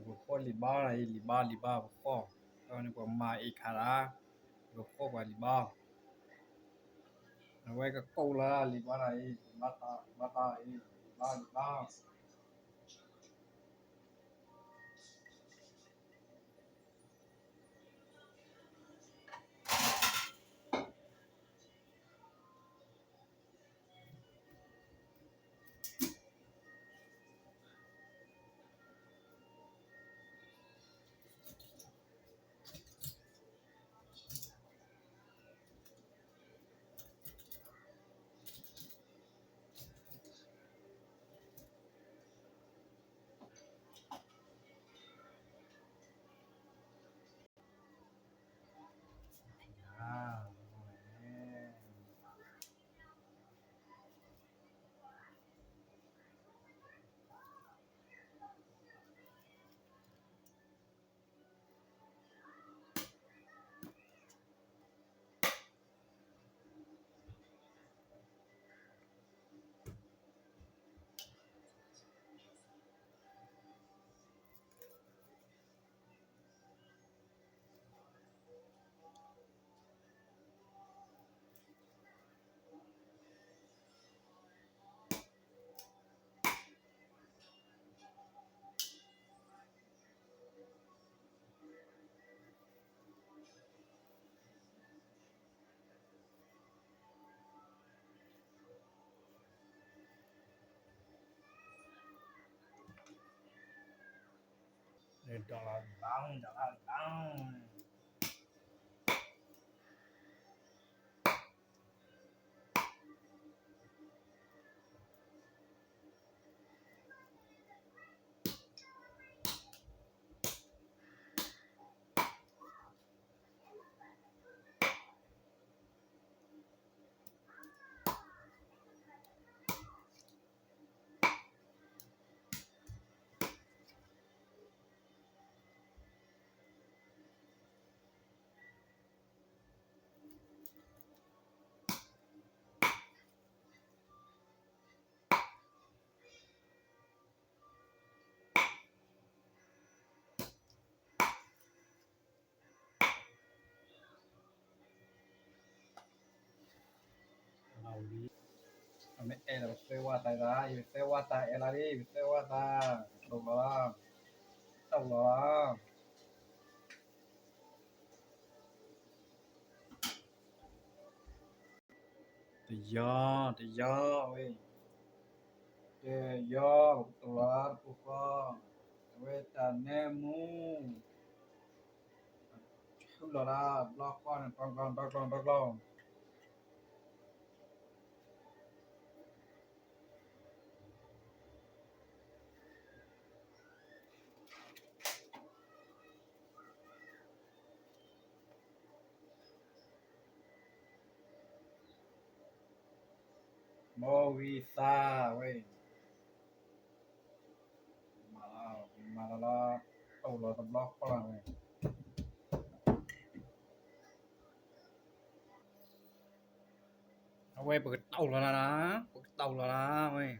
บุคคลลิบ้าอะไรลิบ้าบุคคลตอนนี้ผมมาอีกคาราบุคคลว่าลิบ้าเอาไว้ก็กูละลิบ้าอะไรมาตาลิบ้าอ่าเดินดอลลาร์ดังเราดีไม่เราเซว่าตายละอยู่เซว่าตายเอลารีเซว่าตาตกละตกละแต่ยอเว้ยแต่ยอตัวปุ๊กเวทแนมูชุดละบล็อกก้อนปังโมวีซ่าเว้ยมาแล้วตัวละบล็อกก้อนเว้ยเอาไว้เปิดเต้าแล้วนะเปิดเต้าแล้วนะเว้ย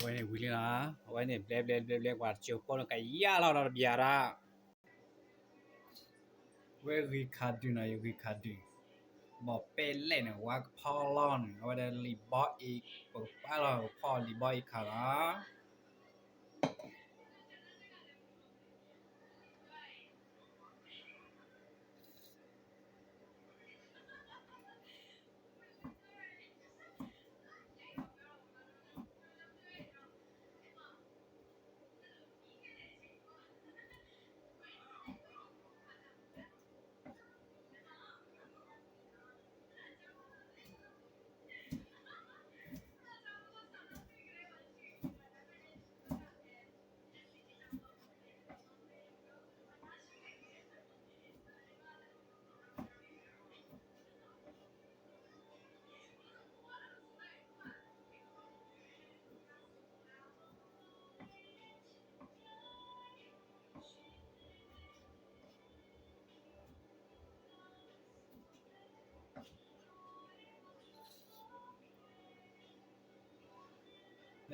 Bueno, William, bueno, ble, guarcho, por que ya la biara. Where we can't do now, we can't do. บอกเป็นเล่นว่าพ่อร้อนว่าได้รีบออีกปกป้าเราพ่อรีบออีกค่ะนะ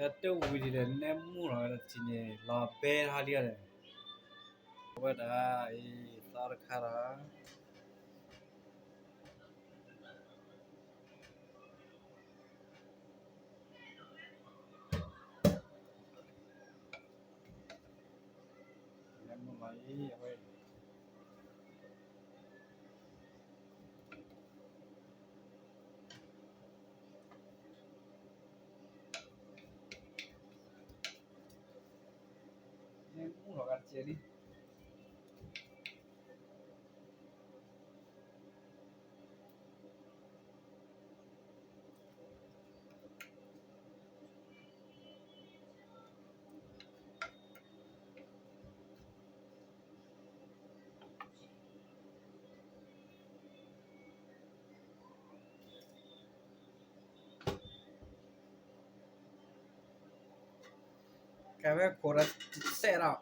แล้วตัววิธีเดินเนี่ยมู่เราจีเนี่ยรอเบลฮาเลียเลยว่าได้สารคาราเนี่ยมู่ไรเอาไว้เนี่ยมู่เรากันเจนี่แค่ว่าโคตรเสียแล้ว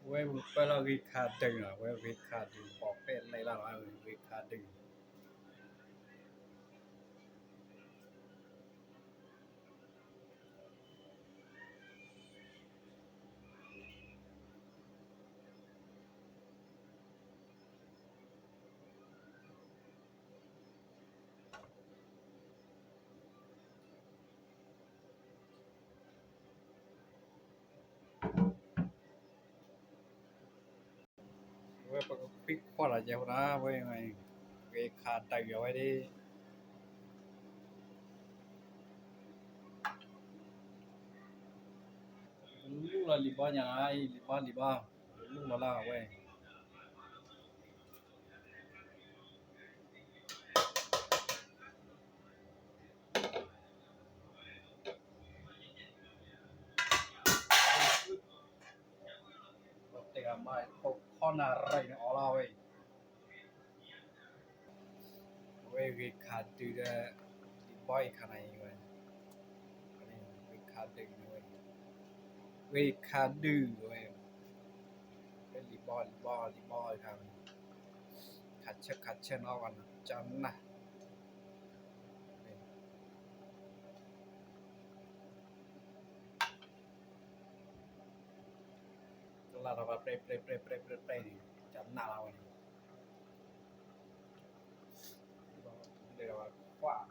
เว้ยเวลาวิคาดึงอ่ะเว้ยวิคาดึงบอกเป็นอะไรแล้ววิคาดึง 왜 픽과라지 호나 왜 가딱 여와리 lúc là lì ba nhà ai lì ba lúc là quê tệ à mai con nào rầy nó lao quê cái khát từ đó lì ba khả này quê khát từ quê khát từ quê lì ba khả khát chết nó còn chán nè là nó vào pre chán nào này đây là quả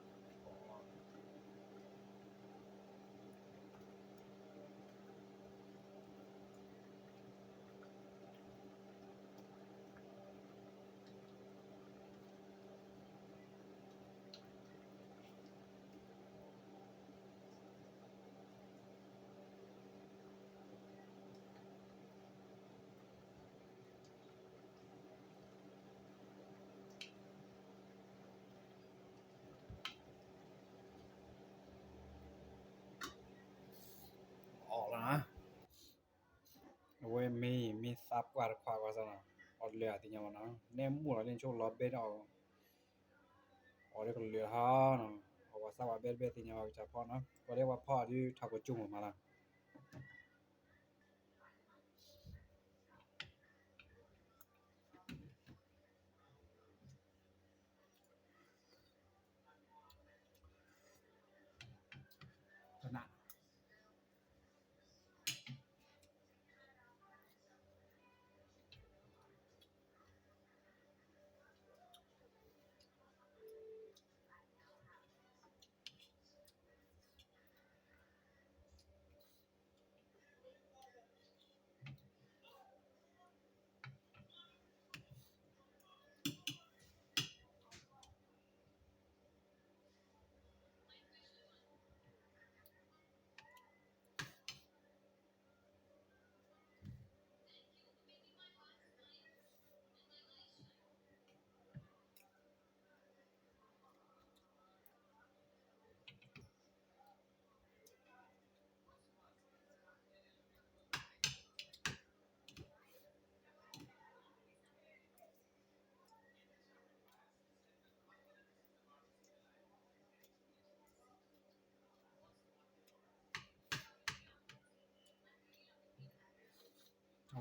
ออกแล้วนะเว้ยมีซับกว่าควากว่าซะนะออดเหลือติญานะแนมหมู่เราเล่นช่วงรอบเบ็ดเอาได้ก็เหลือเฮาเนาะเอาว่าซับว่าเบ็ดติญาจะพอเนาะก็เรียกว่าพ่อที่ทักกว่าจุ่มออกมาล่ะ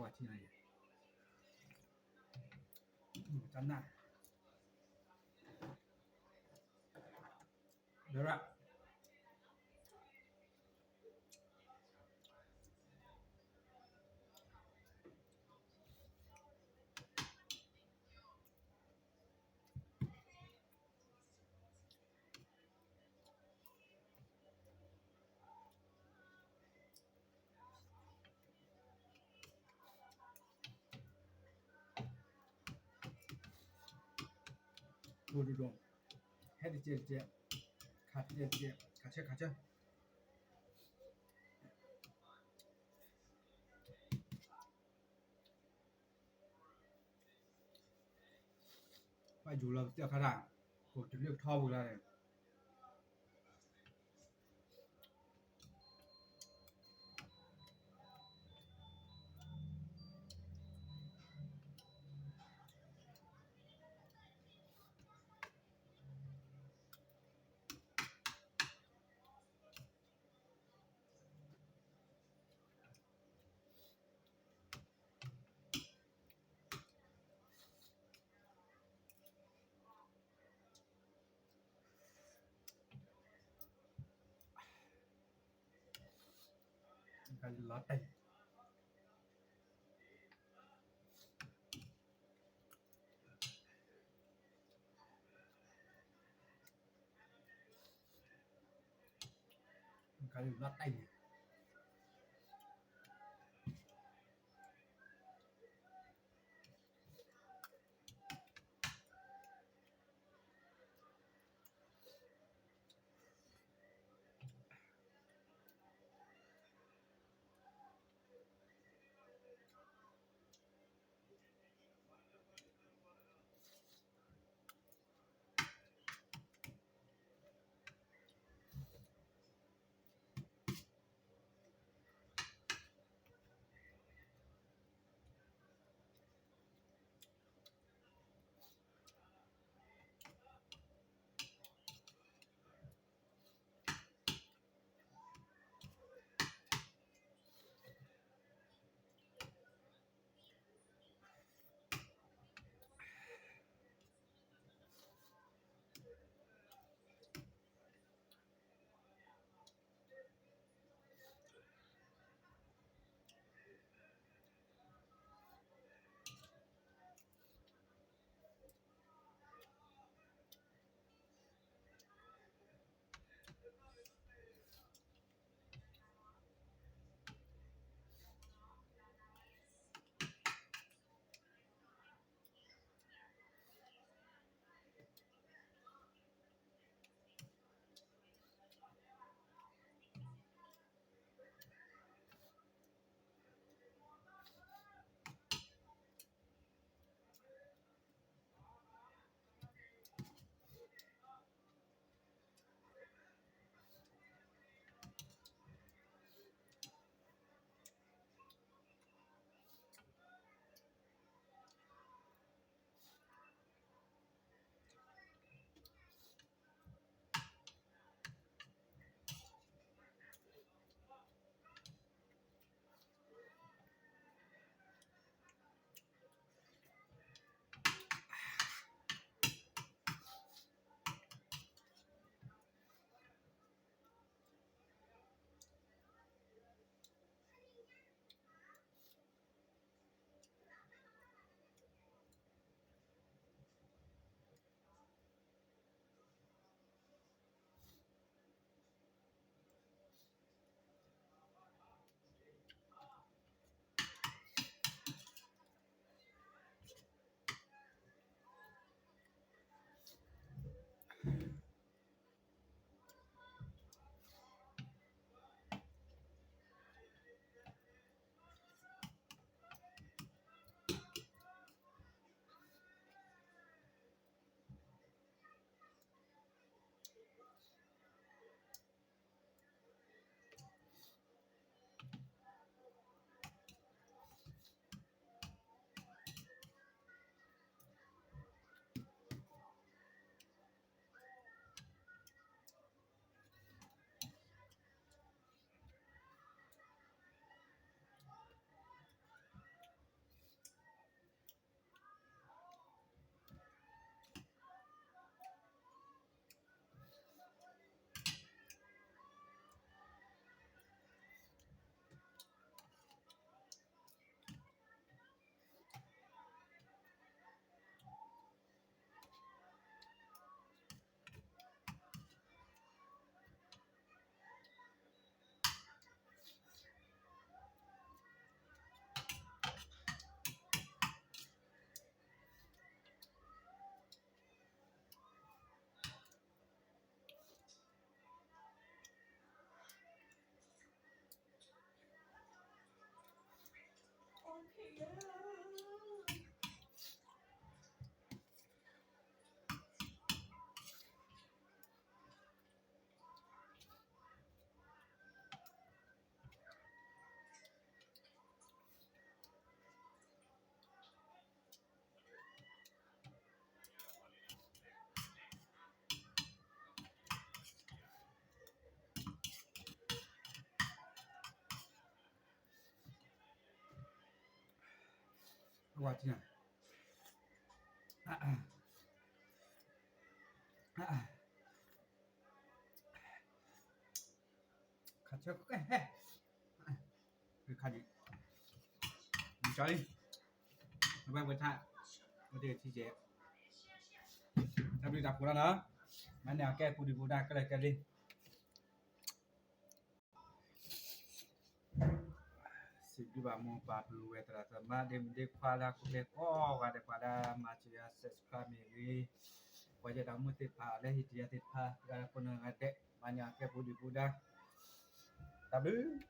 我进来也，真的，对吧？不注重，还得接，卡车，快煮了，掉卡塔，我直接掏回来。开始拉带，开始拉带。我天啊！卡车哎，去卡你，你找你，我帮我查，我这个季节，咱们打鼓了呢，俺俩盖鼓的鼓打，过来盖的。Sejumlah mumpa peluang terasa dem de kuala kupe ko ada pada macam subscribe ni wajah tamu tipa leh dia tipa kalau pun ada banyak ke budi budak tapi